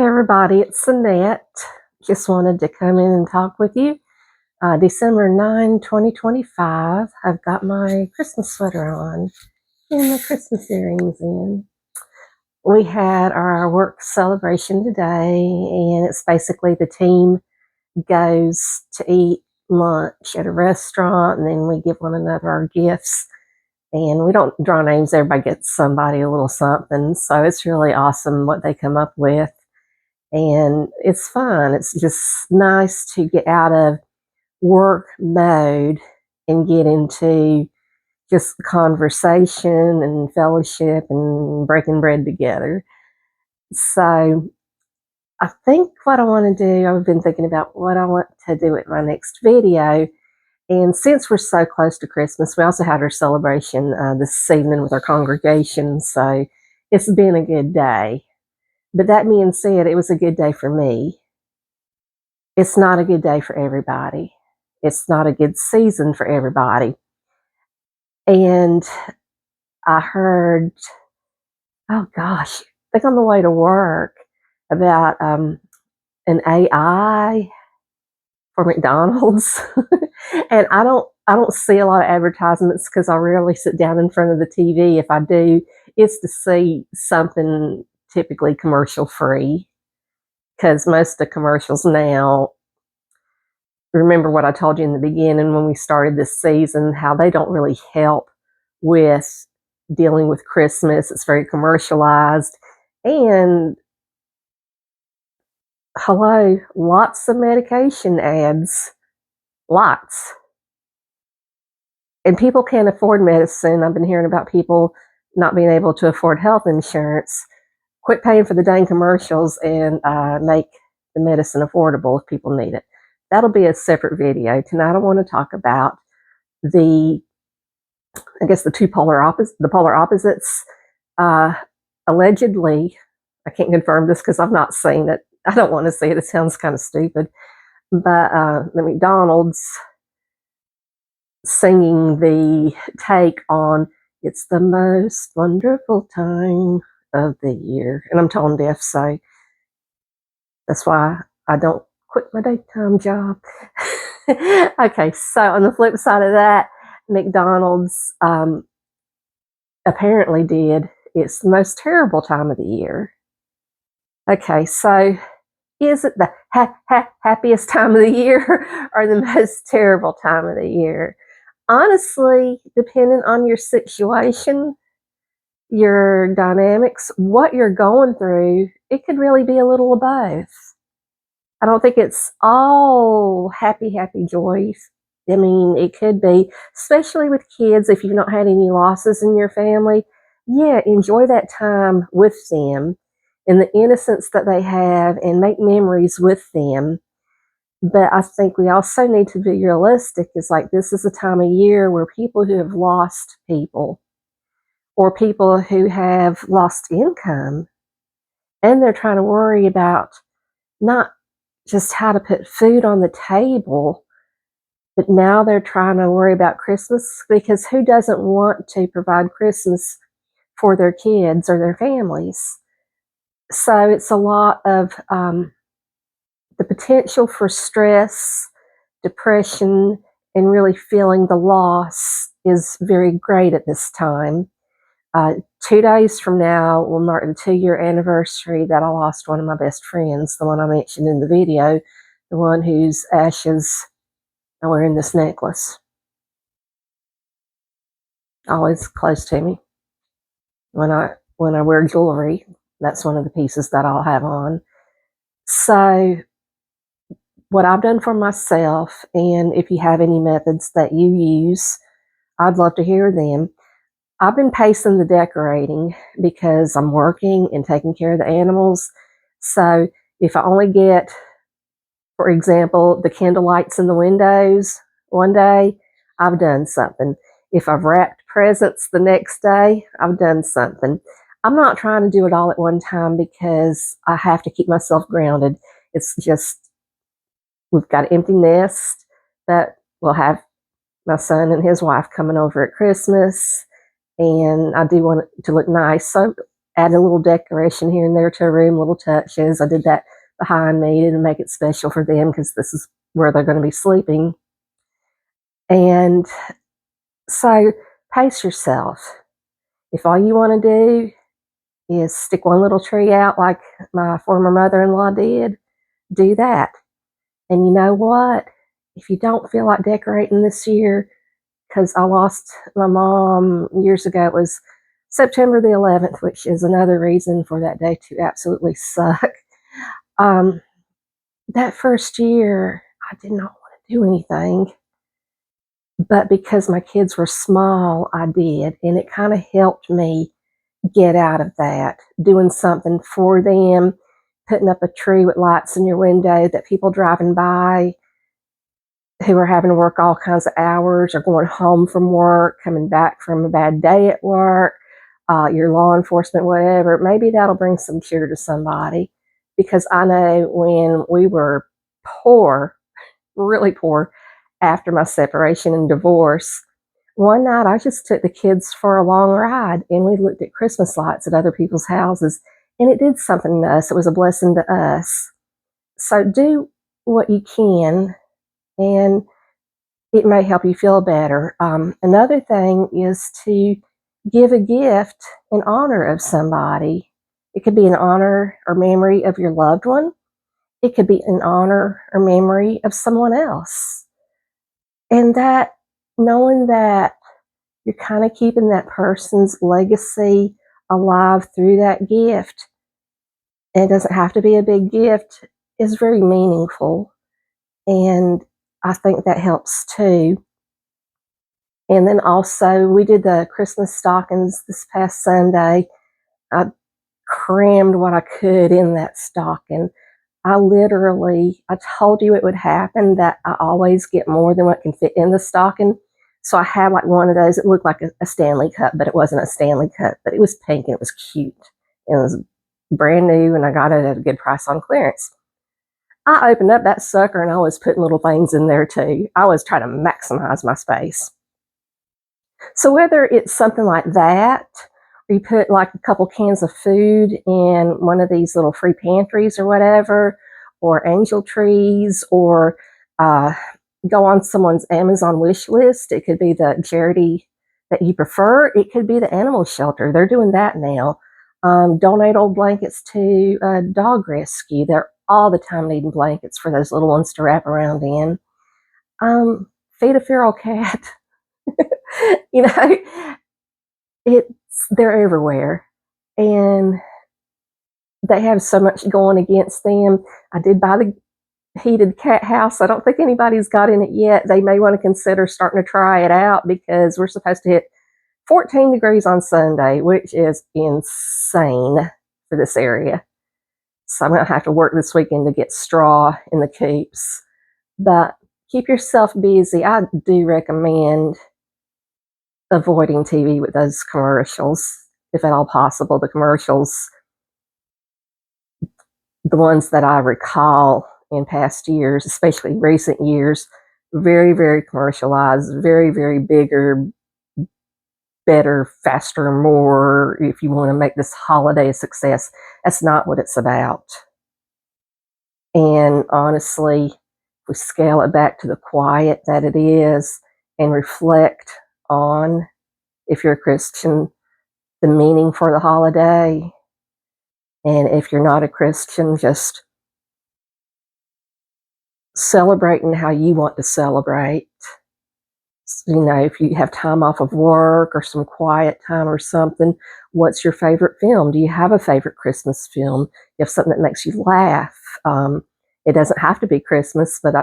Hey everybody, it's Annette. Just wanted to come in and talk with you. December 9, 2025. I've got my Christmas sweater on and my Christmas earrings in. We had our work celebration today, and it's basically the team goes to eat lunch at a restaurant, and then we give one another our gifts. And we don't draw names, everybody gets somebody a little something. So it's really awesome what they come up with. And it's fun. It's just nice to get out of work mode and get into just conversation and fellowship and breaking bread together. So I think what I want to do, I've been thinking about what I want to do with my next video. And since we're so close to Christmas, we also had our celebration this evening with our congregation. So it's been a good day. But that being said, it was a good day for me. It's not a good day for everybody. It's not a good season for everybody. And I heard, oh gosh, I think on the way to work about an AI for McDonald's. And I don't see a lot of advertisements because I rarely sit down in front of the TV. If I do, it's to see something typically commercial free, because most of the commercials now, remember what I told you in the beginning when we started this season, how they don't really help with dealing with Christmas. It's very commercialized. And hello, lots of medication ads. Lots. And people can't afford medicine. I've been hearing about people not being able to afford health insurance. Quit paying for the dang commercials and make the medicine affordable if people need it. That'll be a separate video. Tonight I want to talk about the polar opposites. Allegedly, I can't confirm this because I've not seen it. I don't want to see it. It sounds kind of stupid. But the McDonald's singing the take on "It's the most wonderful time of the year." And I'm tone deaf, so that's why I don't quit my daytime job. Okay, so on the flip side of that, McDonald's apparently did "It's the most terrible time of the year." Okay, so is it the happiest time of the year or the most terrible time of the year? Honestly, depending on your situation, your dynamics, what you're going through, it could really be a little of both. I don't think it's all happy joys. I mean, it could be, especially with kids, if you've not had any losses in your family. Yeah, enjoy that time with them and the innocence that they have and make memories with them. But I think we also need to be realistic. It's like this is a time of year where people who have lost people or people who have lost income, and they're trying to worry about not just how to put food on the table, but now they're trying to worry about Christmas, because who doesn't want to provide Christmas for their kids or their families? So it's a lot of the potential for stress, depression, and really feeling the loss is very great at this time. 2 days from now will mark the 2-year anniversary that I lost one of my best friends, the one I mentioned in the video, the one whose ashes are wearing this necklace. Always close to me. When I wear jewelry, that's one of the pieces that I'll have on. So what I've done for myself, and if you have any methods that you use, I'd love to hear them. I've been pacing the decorating because I'm working and taking care of the animals. So if I only get, for example, the candle lights in the windows one day, I've done something. If I've wrapped presents the next day, I've done something. I'm not trying to do it all at one time because I have to keep myself grounded. It's just, we've got an empty nest, but we'll have my son and his wife coming over at Christmas, and I do want it to look nice. So add a little decoration here and there to a room, little touches. I did that behind me to make it special for them because this is where they're going to be sleeping. And so pace yourself. If all you want to do is stick one little tree out like my former mother-in-law did, do that. And you know what? If you don't feel like decorating this year, because I lost my mom years ago, it was September the 11th, which is another reason for that day to absolutely suck. That first year, I did not want to do anything. But because my kids were small, I did. And it kind of helped me get out of that, doing something for them, putting up a tree with lights in your window that people driving by who are having to work all kinds of hours or going home from work, coming back from a bad day at work, your law enforcement, whatever, maybe that'll bring some cheer to somebody. Because I know when we were poor, really poor, after my separation and divorce, one night I just took the kids for a long ride and we looked at Christmas lights at other people's houses, and it did something to us. It was a blessing to us. So do what you can, and it may help you feel better. Another thing is to give a gift in honor of somebody. It could be in honor or memory of your loved one. It could be in honor or memory of someone else. And that, knowing that you're kind of keeping that person's legacy alive through that gift, and it doesn't have to be a big gift, is very meaningful. And I think that helps too. And then also, we did the Christmas stockings this past Sunday. I crammed what I could in that stocking. I told you it would happen, that I always get more than what can fit in the stocking. So I had like one of those. It looked like a Stanley Cup, but it wasn't a Stanley Cup. But it was pink and it was cute. It was brand new, and I got it at a good price on clearance. I opened up that sucker and I was putting little things in there too. I was trying to maximize my space. So whether it's something like that, or you put like a couple cans of food in one of these little free pantries or whatever, or angel trees, or go on someone's Amazon wish list. It could be the charity that you prefer. It could be the animal shelter. They're doing that now. Donate old blankets to dog rescue. They're all the time needing blankets for those little ones to wrap around in. Feed a feral cat. You know, they're everywhere, and they have so much going against them. I did buy the heated cat house. I don't think anybody's got in it yet. They may want to consider starting to try it out, because we're supposed to hit 14 degrees on Sunday, which is insane for this area. So I'm going to have to work this weekend to get straw in the coops. But keep yourself busy. I do recommend avoiding TV with those commercials, if at all possible. The commercials, the ones that I recall in past years, especially recent years, very, very commercialized, very, very bigger, better, faster, more, if you want to make this holiday a success. That's not what it's about. And honestly, if we scale it back to the quiet that it is and reflect on, if you're a Christian, the meaning for the holiday. And if you're not a Christian, just celebrating how you want to celebrate. You know, if you have time off of work or some quiet time or something, what's your favorite film? Do you have a favorite Christmas film? You have something that makes you laugh. It doesn't have to be Christmas, but I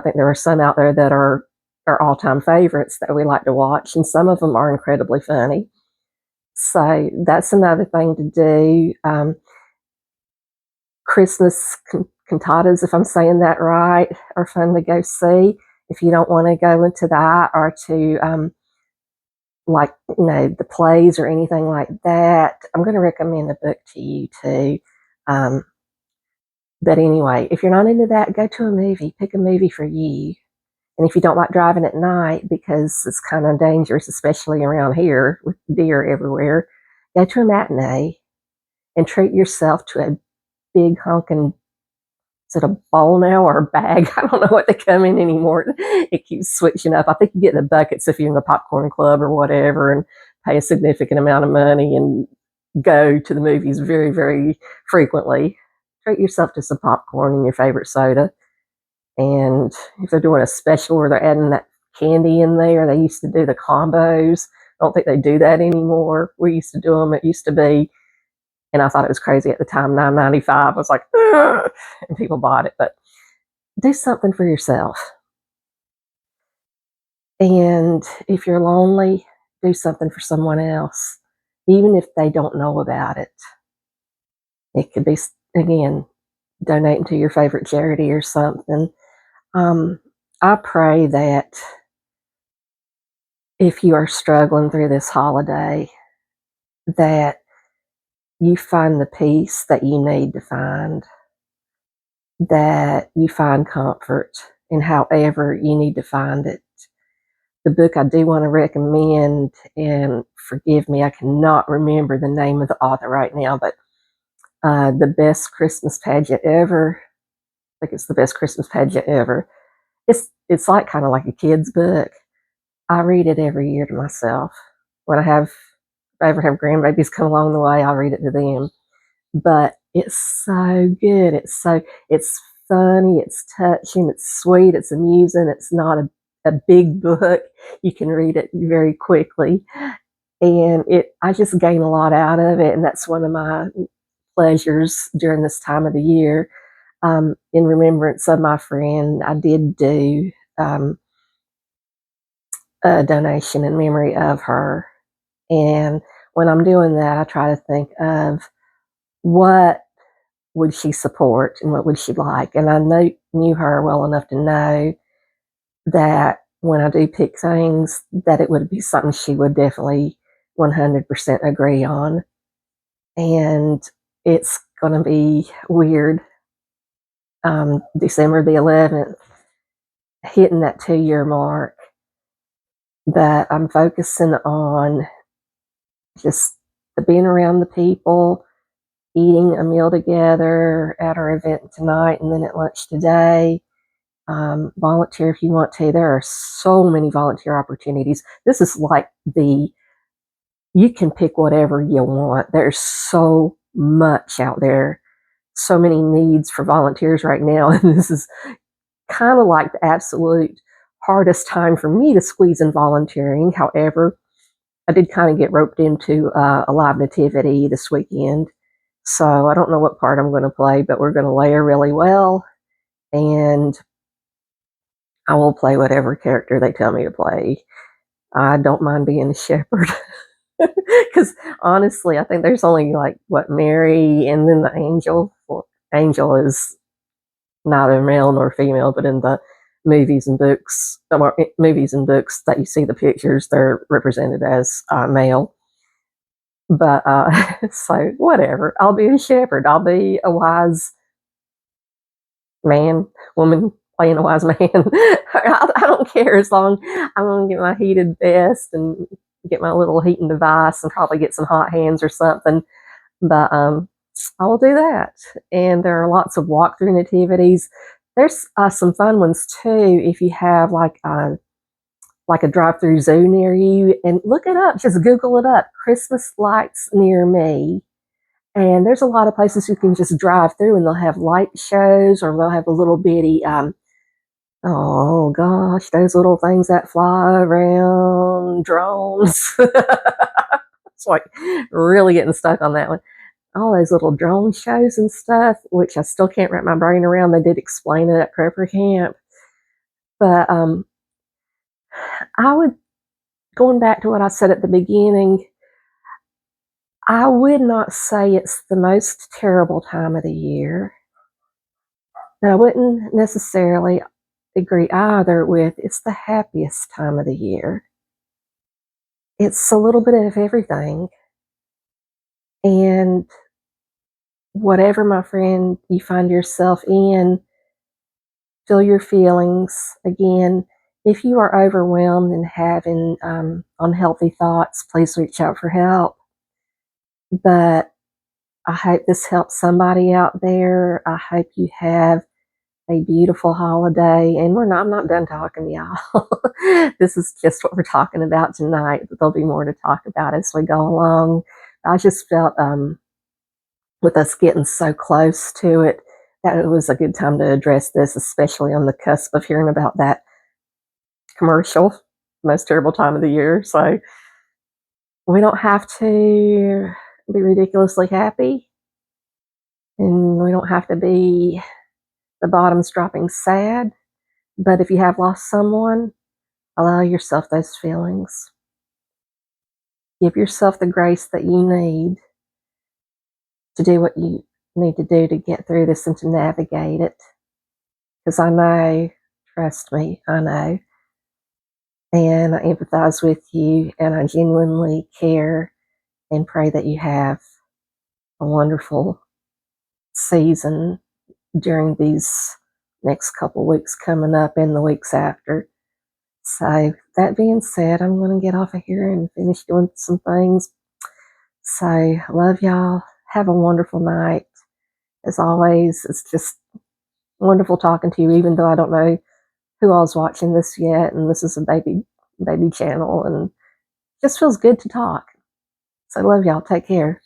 think there are some out there that are all-time favorites that we like to watch, and some of them are incredibly funny. So that's another thing to do. Christmas cantatas, if I'm saying that right, are fun to go see. If you don't want to go into that, or to the plays or anything like that, I'm going to recommend a book to you too. But anyway, if you're not into that, go to a movie. Pick a movie for you. And if you don't like driving at night, because it's kind of dangerous, especially around here with deer everywhere, go to a matinee and treat yourself to a big honking, is it a bowl now or a bag? I don't know what they come in anymore. It keeps switching up. I think you get the buckets if you're in the popcorn club or whatever and pay a significant amount of money and go to the movies very, very frequently. Treat yourself to some popcorn and your favorite soda. And if they're doing a special where they're adding that candy in there, they used to do the combos. I don't think they do that anymore. We used to do them. It used to be, and I thought it was crazy at the time, $9.95. I was like, ugh, and people bought it. But do something for yourself. And if you're lonely, do something for someone else, even if they don't know about it. It could be, again, donating to your favorite charity or something. I pray that if you are struggling through this holiday, that you find the peace that you need to find, that you find comfort in however you need to find it. The book I do want to recommend, and forgive me, I cannot remember the name of the author right now, but The Best Christmas Pageant Ever. I think it's The Best Christmas Pageant Ever. It's like kind of like a kid's book. I read it every year to myself. When if I ever have grandbabies come along the way, I'll read it to them. But it's so good. It's funny, it's touching, it's sweet, it's amusing. It's not a big book. You can read it very quickly. And I just gain a lot out of it, and that's one of my pleasures during this time of the year. In remembrance of my friend, I did do a donation in memory of her. And when I'm doing that, I try to think of what would she support and what would she like. And I knew her well enough to know that when I do pick things, that it would be something she would definitely 100% agree on. And it's going to be weird. December the 11th, hitting that 2-year mark. But I'm focusing on just being around the people, eating a meal together at our event tonight and then at lunch today. Volunteer if you want to. There are so many volunteer opportunities. This is like you can pick whatever you want. There's so much out there, so many needs for volunteers right now. And this is kind of like the absolute hardest time for me to squeeze in volunteering. However, I did kind of get roped into a live nativity this weekend. So I don't know what part I'm going to play, but we're going to layer really well. And I will play whatever character they tell me to play. I don't mind being a shepherd. Because honestly, I think there's only Mary and then the angel. Well, angel is neither male nor female, but in the movies and books that you see the pictures, they're represented as male. But so whatever. I'll be a shepherd. I'll be a wise woman playing a wise man. I don't care as long I'm gonna get my heated vest and get my little heating device and probably get some hot hands or something. But I will do that. And there are lots of walkthrough nativities. There's some fun ones too if you have like a drive-through zoo near you. And look it up. Just Google it up. Christmas lights near me. And there's a lot of places you can just drive through and they'll have light shows or they'll have a little bitty, oh gosh, those little things that fly around, drones. It's like really getting stuck on that one. All those little drone shows and stuff, which I still can't wrap my brain around. They did explain it at Prepper Camp. But going back to what I said at the beginning, I would not say it's the most terrible time of the year, but I wouldn't necessarily agree either with it's the happiest time of the year. It's a little bit of everything. And whatever, my friend, you find yourself in, feel your feelings. Again, if you are overwhelmed and having unhealthy thoughts, please reach out for help. But I hope this helps somebody out there. I hope you have a beautiful holiday. And I'm not done talking, y'all. This is just what we're talking about tonight, but there'll be more to talk about as we go along. I just felt, with us getting so close to it, that it was a good time to address this, especially on the cusp of hearing about that commercial, most terrible time of the year. So we don't have to be ridiculously happy, and we don't have to be the bottoms dropping sad. But if you have lost someone, allow yourself those feelings. Give yourself the grace that you need to do what you need to do to get through this and to navigate it. Because I know, trust me, I know. And I empathize with you, and I genuinely care and pray that you have a wonderful season during these next couple weeks coming up and the weeks after. So, that being said, I'm going to get off of here and finish doing some things. So, love y'all. Have a wonderful night. As always, it's just wonderful talking to you, even though I don't know who all's watching this yet. And this is a baby channel, and it just feels good to talk. So, love y'all. Take care.